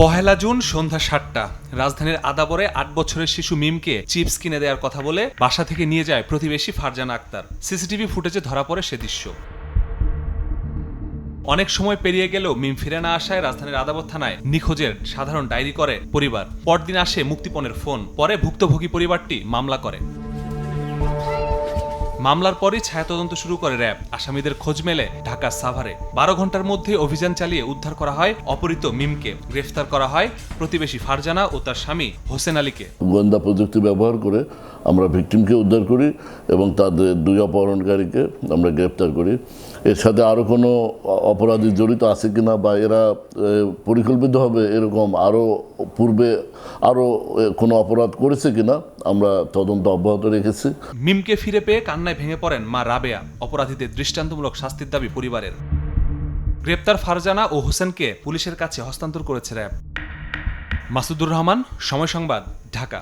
পহেলা June সন্ধ্যা ৭টা রাজধানীর আদাবরে ৮ বছরের শিশু মিমকে চিপস কিনে দেওয়ার কথা বলে বাসা থেকে নিয়ে যায় প্রতিবেশী ফারজানা আক্তার। সিসিটিভি ফুটেজে ধরা পড়ে সে দৃশ্য। অনেক সময় পেরিয়ে গেলেও মিম ফিরে না আসায় রাজধানীর আদাবর থানায় নিখোঁজের সাধারণ ডায়েরি করে পরিবার। পরদিন আসে মুক্তিপণের ফোন। পরে ভুক্তভোগী পরিবারটি মামলা করে। মামলার পরই ছায়া তদন্ত শুরু করে র্যাব। আসামিদের খোঁজ মেলে ঢাকার সাভারে। ১২ ঘন্টার মধ্যে অভিযান চালিয়ে উদ্ধার করা হয় অপহৃত মিমকে। গ্রেফতার করা হয় প্রতিবেশী ফারজানা ও তার স্বামী হোসেন আলীকে। গোয়েন্দা প্রযুক্তি ব্যবহার করে আমরা ভিকটিমকে উদ্ধার করি এবং তাদের ২ অপহরণকারীকে আমরা গ্রেফতার করি। এর সাথে আরও কোনো অপরাধী জড়িত আছে কিনা বা এরা পরিকল্পিতভাবে এরকম পূর্বে আরও কোনো অপরাধ করেছে কিনা আমরা তদন্ত অব্যাহত রেখেছি। মিমকে ফিরে পেয়ে কান্নায় ভেঙে পড়েন মা রাবেয়া। অপরাধীদের দৃষ্টান্তমূলক শাস্তির দাবি পরিবারের। গ্রেপ্তার ফারজানা ও হোসেনকে পুলিশের কাছে হস্তান্তর করেছে র্যাব। মাসুদুর রহমান, সময় সংবাদ, ঢাকা।